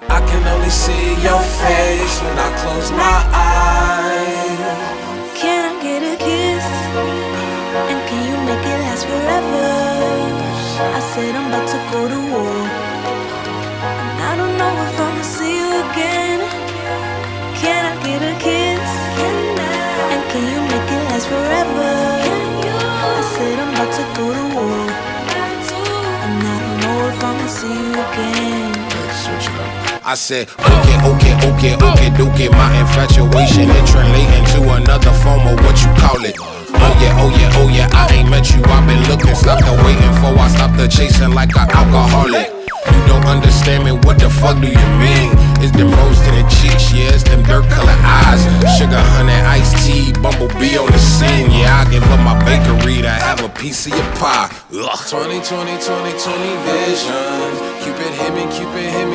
I can only see your face when I close my eyes. Can I get a kiss? And can you make it last forever? I said I'm about to go to war, and I don't know if I'ma see you again. Can I get a kiss? And can you make it last forever? I said I'm about to go to war, and I don't know if I'ma see you again. Switch it up. I said, okay, dookie. My infatuation translating to another form of what you call it. Oh yeah, I ain't met you, I've been looking. Stop the waiting for, I stopped the chasing like an alcoholic. You don't understand me, what the fuck do you mean? It's them rose to the cheeks, yeah, it's them dirt colored eyes. Sugar, honey, iced tea, bumblebee on the scene. Yeah, I give up my bakery to have a piece of your pie. Ugh. 20, 20, 20, 20 vision. Cupid hit me,